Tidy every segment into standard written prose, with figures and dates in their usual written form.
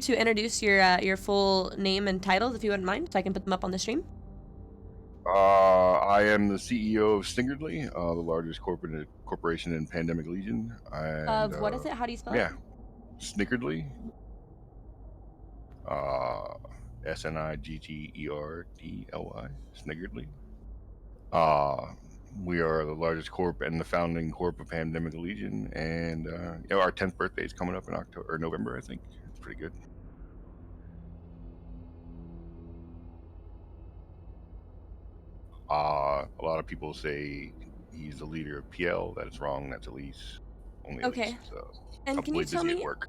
to introduce your full name and titles, if you wouldn't mind, so I can put them up on the stream. I am the CEO of Sniggardly, the largest corporation in Pandemic Legion. And Of what is it? How do you spell yeah, it? Sniggardly. Sniggerdly. Sniggardly. We are the largest corp and the founding corp of Pandemic Legion, and our 10th birthday is coming up in October or November, I think. It's pretty good. A lot of people say he's the leader of PL. That is wrong. That's Elise. Only Elise. Okay. So And I'm can you really tell busy me at work.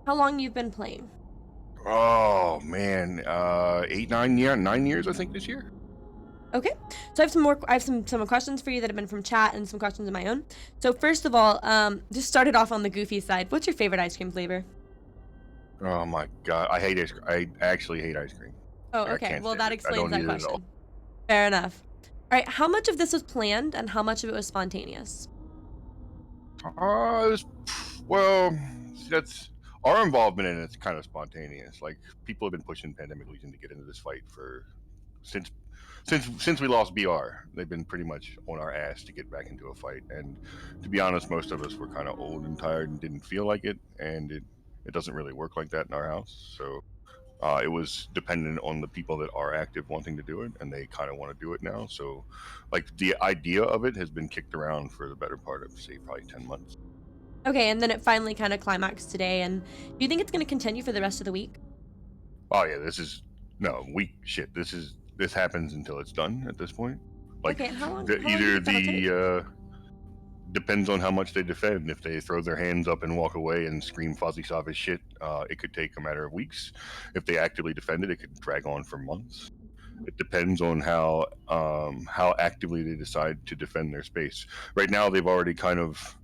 how long you've been playing? Oh man, 9 years I think this year. Okay, so I have some questions for you that have been from chat and some questions of my own. So first of all, just started off on the goofy side. What's your favorite ice cream flavor? Oh my god, I hate ice cream. I actually hate ice cream. Oh, Like, I okay. can't Well, stand that it. I explains don't that eat it at all. question. Fair enough. All right, how much of this was planned and how much of it was spontaneous? Well, see, that's our involvement in it's kind of spontaneous. Like people have been pushing Pandemic Legion to get into this fight for since since we lost BR. They've been pretty much on our ass to get back into a fight. And to be honest, most of us were kind of old and tired and didn't feel like it. And it doesn't really work like that in our house. So it was dependent on the people that are active wanting to do it, and they kind of want to do it now. So, like the idea of it has been kicked around for the better part of say probably 10 months. Okay, and then it finally kind of climaxed today. And do you think it's going to continue for the rest of the week? Oh yeah, this is no weak shit. This happens until it's done at this point. Like Okay, and how long do you either think that'll take? depends on how much they defend. If they throw their hands up and walk away and scream fuzzy soft as shit, it could take a matter of weeks. If they actively defend it, it could drag on for months. It depends on how actively they decide to defend their space. Right now, they've already kind of,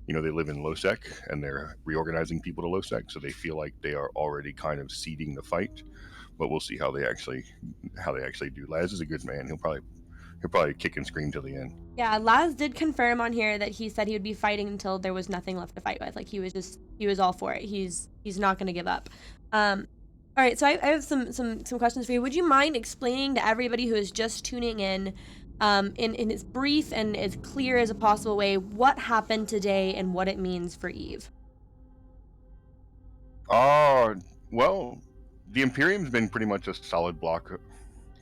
they live in low sec and they're reorganizing people to low sec, so they feel like they are already kind of ceding the fight. But we'll see how they actually do. Laz is a good man. He'll probably kick and scream till the end. Yeah, Laz did confirm on here that he said he would be fighting until there was nothing left to fight with. Like he was all for it. He's not going to give up. All right, so I have some questions for you. Would you mind explaining to everybody who is just tuning in as brief and as clear as a possible way what happened today and what it means for Eve? Well, the Imperium's been pretty much a solid block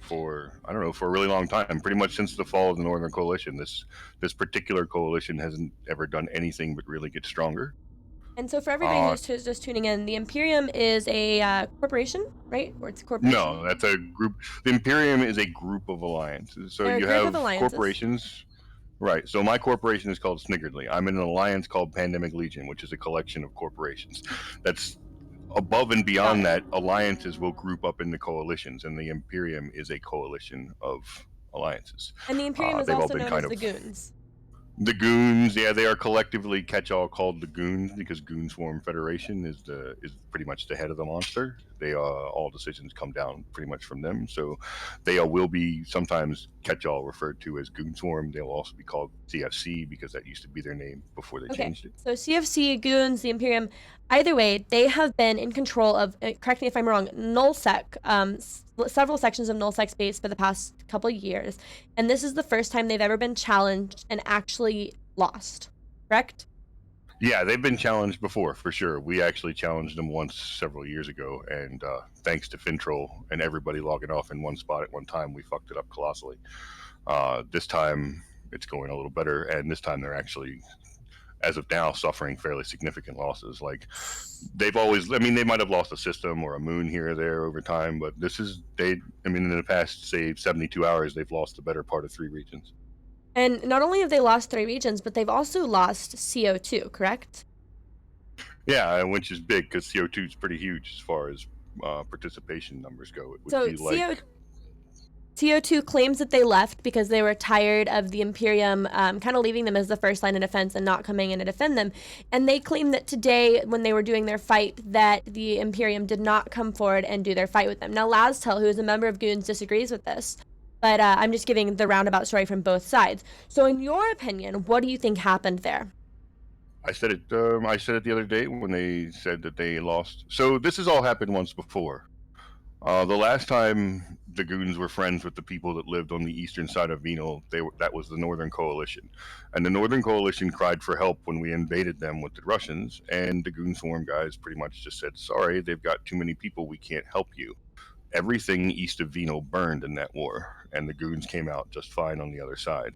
for a really long time, pretty much since the fall of the Northern Coalition. This particular coalition hasn't ever done anything but really get stronger. And so for everybody who's just tuning in, the Imperium is a corporation, right? Or it's a corporation? No, that's a group. The Imperium is a group of alliances. So you have corporations. Right. So my corporation is called Sniggardly. I'm in an alliance called Pandemic Legion, which is a collection of corporations. That's above and beyond that. Alliances will group up into coalitions, and the Imperium is a coalition of alliances. And the Imperium is also known as the Goons. The Goons, yeah, they are collectively catch-all called the Goons because Goon Swarm Federation is pretty much the head of the monster. They all decisions come down pretty much from them, so they will be sometimes catch-all referred to as Goon Swarm. They'll also be called CFC because that used to be their name before they changed it. So CFC, Goons, the Imperium, either way, they have been in control of, correct me if I'm wrong, nullsec, several sections of nullsec space for the past couple of years, and this is the first time they've ever been challenged and actually lost, correct? Yeah, they've been challenged before, for sure. We actually challenged them once several years ago, and thanks to Fintroll and everybody logging off in one spot at one time, we fucked it up colossally. This time, it's going a little better, and this time they're actually, as of now, suffering fairly significant losses. Like, they might have lost a system or a moon here or there over time, but in the past, say, 72 hours, they've lost the better part of 3 regions. And not only have they lost 3 regions, but they've also lost CO2, correct? Yeah, which is big because CO2 is pretty huge as far as participation numbers go. It would be like CO2 claims that they left because they were tired of the Imperium kind of leaving them as the first line of defense and not coming in to defend them. And they claim that today, when they were doing their fight, that the Imperium did not come forward and do their fight with them. Now, Laztel, who is a member of Goons, disagrees with this. But I'm just giving the roundabout story from both sides. So in your opinion, what do you think happened there? I said it. I said it the other day when they said that they lost. So this has all happened once before. The last time the goons were friends with the people that lived on the eastern side of Venal, that was the Northern Coalition, and the Northern Coalition cried for help when we invaded them with the Russians, and the goon swarm guys pretty much just said, "Sorry, they've got too many people. We can't help you." Everything east of Venal burned in that war, and the goons came out just fine on the other side.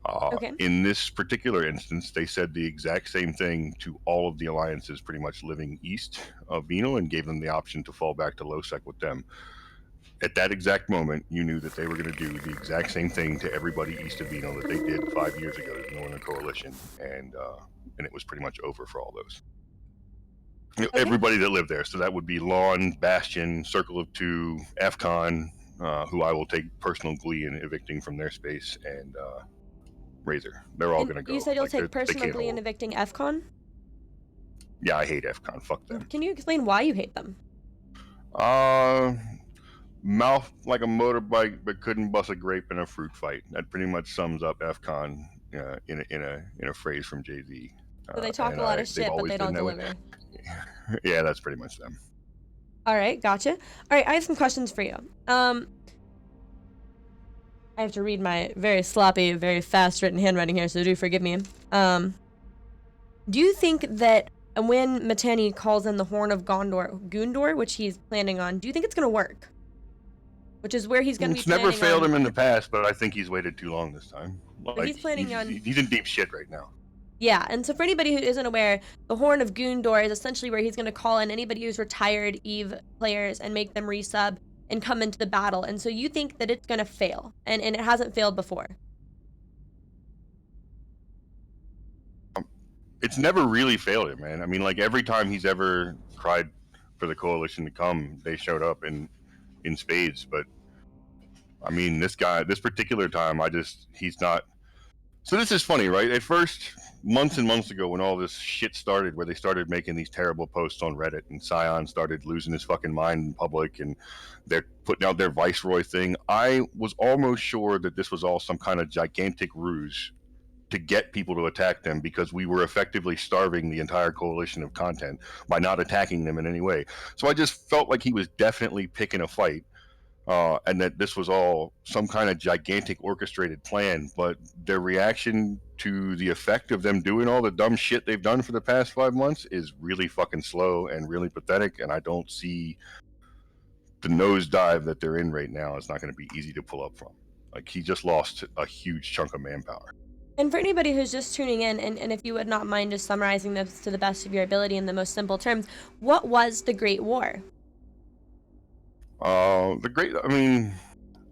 Okay. In this particular instance, they said the exact same thing to all of the alliances pretty much living east of Venal and gave them the option to fall back to Losec with them. At that exact moment, you knew that they were going to do the exact same thing to everybody east of Venal that they did 5 years ago to the Northern Coalition, and it was pretty much over for all those. Okay. Everybody that lived there. So that would be Lawn, Bastion, Circle of Two, FCon, who I will take personal glee in evicting from their space, and Razor. They're all And going to go. you said you'll Like, take they personal can't glee in hold. evicting FCon? Yeah, I hate FCon. Fuck them. Can you explain why you hate them? Mouth like a motorbike, but couldn't bust a grape in a fruit fight. That pretty much sums up FCon in a phrase from Jay-Z. So they talk a lot of shit, but they don't deliver. Yeah, that's pretty much them. All right, gotcha. All right, I have some questions for you. I have to read my very sloppy, very fast-written handwriting here, so do forgive me. Do you think that when Matani calls in the Horn of Gondor, which he's planning on, do you think it's gonna work? Which is where he's gonna be. It's never failed him in the past, but I think he's waited too long this time. Like, he's planning on. He's in deep shit right now. Yeah, and so for anybody who isn't aware, the Horn of Gondor is essentially where he's going to call in anybody who's retired EVE players and make them resub and come into the battle. And so you think that it's going to fail, and it hasn't failed before. It's never really failed him, man. I mean, like, every time he's ever cried for the coalition to come, they showed up in spades. But I mean, this particular time, he's not. So this is funny, right? At first, months and months ago, when all this shit started, where they started making these terrible posts on Reddit, and Scion started losing his fucking mind in public, and they're putting out their Viceroy thing, I was almost sure that this was all some kind of gigantic ruse to get people to attack them, because we were effectively starving the entire coalition of content by not attacking them in any way. So I just felt like he was definitely picking a fight. And that this was all some kind of gigantic orchestrated plan, but their reaction to the effect of them doing all the dumb shit they've done for the past 5 months is really fucking slow and really pathetic, and I don't see the nosedive that they're in right now. It's not going to be easy to pull up from. Like, he just lost a huge chunk of manpower. And for anybody who's just tuning in, and if you would not mind just summarizing this to the best of your ability in the most simple terms, what was the Great War? The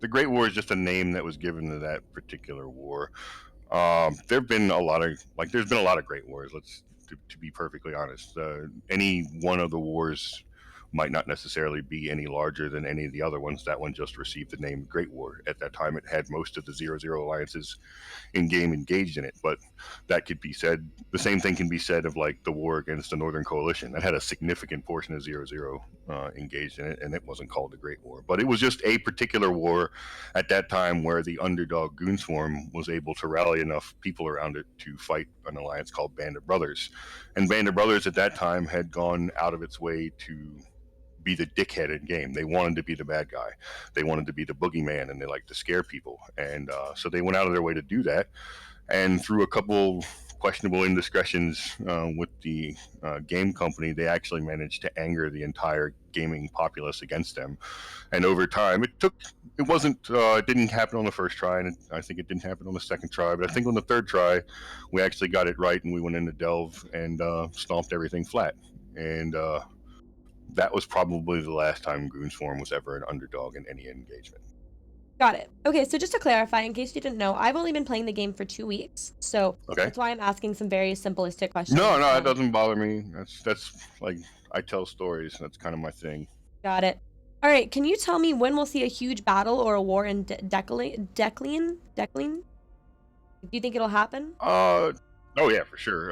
Great War is just a name that was given to that particular war. There's been a lot of great wars. To be perfectly honest, any one of the wars might not necessarily be any larger than any of the other ones. That one just received the name Great War. At that time, it had most of the 0-0 alliances in game engaged in it, but that could be said. The same thing can be said of like the war against the Northern Coalition. That had a significant portion of 0-0 engaged in it, and it wasn't called the Great War. But it was just a particular war at that time where the underdog Goon Swarm was able to rally enough people around it to fight an alliance called Band of Brothers. And Band of Brothers at that time had gone out of its way to be the dickhead in game. They wanted to be the bad guy. They wanted to be the boogeyman, and they liked to scare people. And so they went out of their way to do that. And through a couple questionable indiscretions with the game company, they actually managed to anger the entire gaming populace against them. And over time, it didn't happen on the first try, and I think it didn't happen on the second try, but I think on the third try, we actually got it right, and we went into Delve and stomped everything flat. And that was probably the last time Goon Swarm was ever an underdog in any engagement. Got it. Okay, so just to clarify, in case you didn't know, I've only been playing the game for 2 weeks, so That's why I'm asking some very simplistic questions. No, it doesn't bother me. That's like, I tell stories. That's kind of my thing. Got it. All right, can you tell me when we'll see a huge battle or a war in Decline? Do you think it'll happen? Oh yeah, for sure.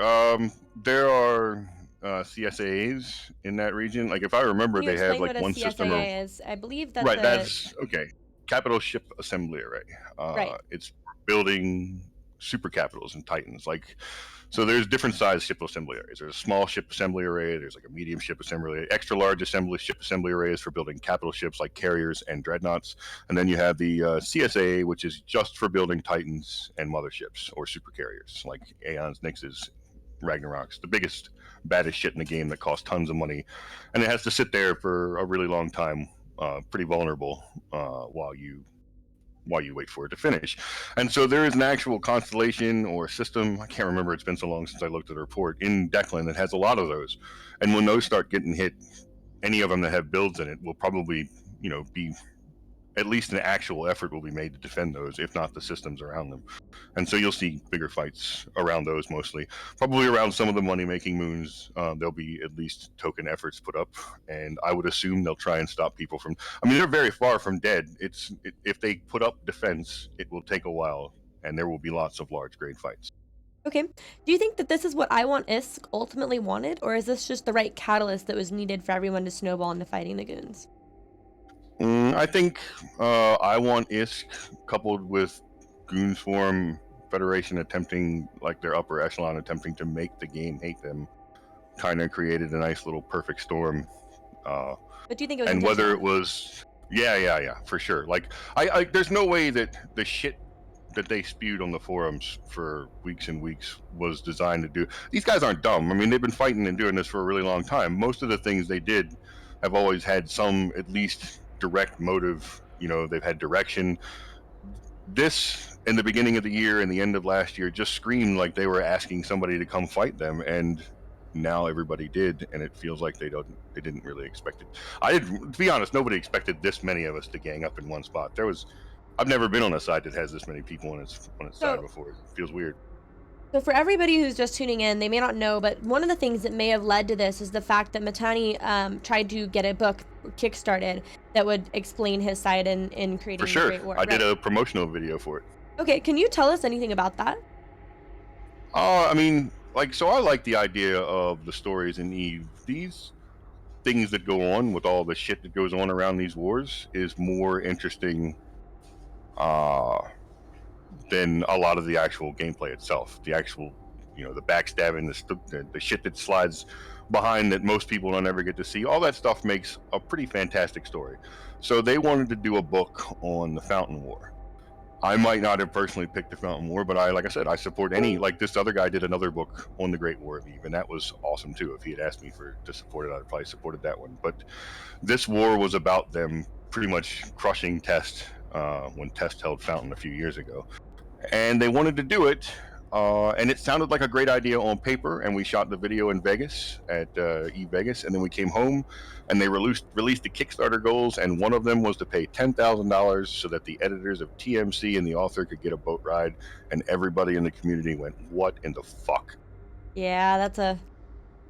There are CSAs in that region. Like, if I remember, they have like one system. I believe that. Right, that's okay. Capital Ship Assembly Array. Right. It's building super capitals and titans. Like, So there's different size ship assembly arrays. There's a small ship assembly array. There's like a medium ship assembly array, extra large ship assembly arrays for building capital ships like carriers and dreadnoughts. And then you have the CSA, which is just for building Titans and motherships or super carriers like Aeons, Nyxes, Ragnaroks, the biggest, baddest shit in the game that costs tons of money. And it has to sit there for a really long time, pretty vulnerable while you wait for it to finish. And so there is an actual constellation or system, I can't remember, it's been so long since I looked at the report, in Declan that has a lot of those. And when those start getting hit, any of them that have builds in it will probably, be at least an actual effort will be made to defend those, if not the systems around them. And so you'll see bigger fights around those mostly. Probably around some of the money-making moons, there'll be at least token efforts put up, and I would assume they'll try and stop people from... I mean, they're very far from dead. If they put up defense, it will take a while, and there will be lots of large-grade fights. Okay. Do you think that this is what I Want ISK ultimately wanted, or is this just the right catalyst that was needed for everyone to snowball into fighting the goons? I think I Want ISK coupled with Goons Forum Federation attempting, like their upper echelon attempting to make the game hate them, kind of created a nice little perfect storm. But do you think it was and whether it intentional? was yeah, for sure. Like I there's no way that the shit that they spewed on the forums for weeks and weeks was designed to do. These guys aren't dumb. I mean, they've been fighting and doing this for a really long time. Most of the things they did have always had some at least direct motive. They've had direction. This, in the beginning of the year and the end of last year, just screamed like they were asking somebody to come fight them, and now everybody did, and it feels like they didn't really expect it. To be honest, nobody expected this many of us to gang up in one spot. I've never been on a side that has this many people on its side before. It feels weird. So for everybody who's just tuning in, they may not know, but one of the things that may have led to this is the fact that Matani tried to get a book kickstarted that would explain his side in creating For sure. the Great War. I did a promotional video for it. Okay, can you tell us anything about that? I mean, so I like the idea of the stories in Eve. These things that go on with all the shit that goes on around these wars is more interesting than a lot of the actual gameplay itself. The actual, the backstabbing, the shit that slides behind that most people don't ever get to see. All that stuff makes a pretty fantastic story. So they wanted to do a book on the Fountain War. I might not have personally picked the Fountain War, but like I said, I support any. Like this other guy did another book on the Great War of Eve, and that was awesome too. If he had asked me to support it, I'd probably supported that one. But this war was about them pretty much crushing Test when Test held Fountain a few years ago. And they wanted to do it, and it sounded like a great idea on paper, and we shot the video in Vegas at Eve Vegas, and then we came home, and they released the Kickstarter goals, and one of them was to pay $10,000 so that the editors of TMC and the author could get a boat ride, and everybody in the community went, "What in the fuck?" Yeah,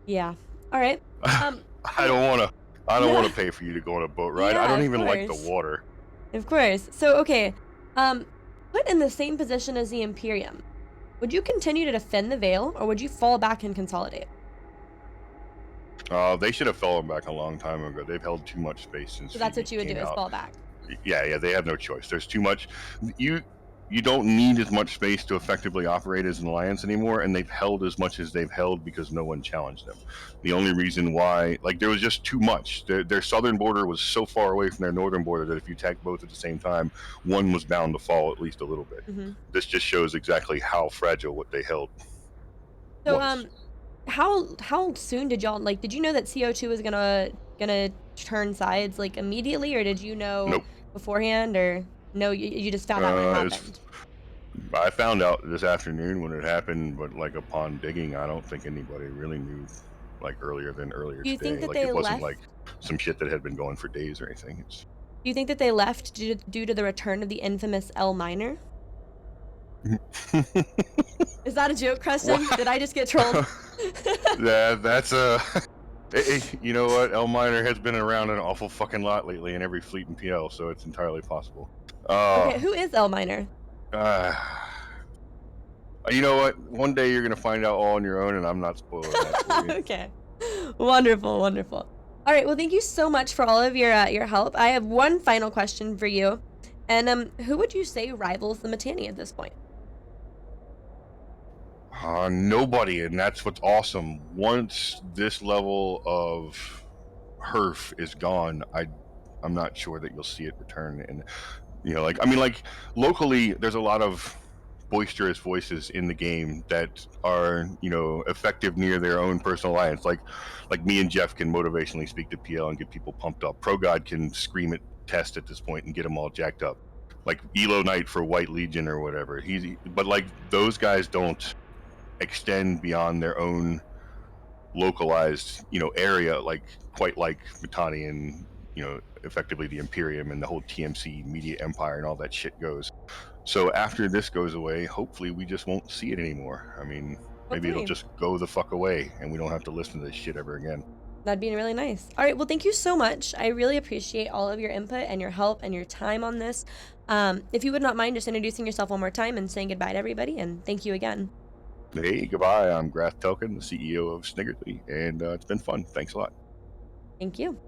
yeah. All right. I don't want to pay for you to go on a boat ride. Yeah, I don't of even like the course. water. Of course. So, okay. Put in the same position as the Imperium, would you continue to defend the Veil, or would you fall back and consolidate? They should have fallen back a long time ago. They've held too much space since. So that's what Phoebe you would do, came is out. fall back. Yeah, they have no choice. There's too much. You don't need as much space to effectively operate as an alliance anymore, and they've held as much as they've held because no one challenged them. The only reason why, there was just too much. Their southern border was so far away from their northern border that if you attacked both at the same time, one was bound to fall at least a little bit. Mm-hmm. This just shows exactly how fragile what they held was. How soon did y'all, did you know that CO2 was gonna turn sides immediately, or did you know Nope. beforehand, or no, you just found out when it happened? I found out this afternoon when it happened, but upon digging, I don't think anybody really knew earlier Do you today. think that It they wasn't left? some shit that had been going for days or anything. Do you think that they left due to the return of the infamous L Minor? Is that a joke, Preston? Did I just get trolled? That's you know what? L Minor has been around an awful fucking lot lately in every fleet in PL, so it's entirely possible. Okay, who is L Minor? You know what? One day you're gonna find out all on your own, and I'm not spoiling that for you. Okay, wonderful. All right, well, thank you so much for all of your help. I have one final question for you, and who would you say rivals the Mittani at this point? Nobody, and that's what's awesome. Once this level of HERF is gone, I'm not sure that you'll see it return. And like I mean, like locally, there's a lot of boisterous voices in the game that are effective near their own personal alliance. Like me and Jeff can motivationally speak to PL and get people pumped up. ProGod can scream at test at this point and get them all jacked up. Like Elo Knight for White Legion or whatever. But like those guys don't extend beyond their own localized area, like quite like Mittani and effectively the Imperium and the whole TMC media empire and all that shit goes. So after this goes away, hopefully we just won't see it anymore. I mean, maybe it'll Hopefully. just go the fuck away and we don't have to listen to this shit ever again. That'd be really nice. All right. Well, thank you so much. I really appreciate all of your input and your help and your time on this. If you would not mind just introducing yourself one more time and saying goodbye to everybody, and thank you again. Hey, goodbye. I'm Grath Telkin, the CEO of Sniggerly, and it's been fun. Thanks a lot. Thank you.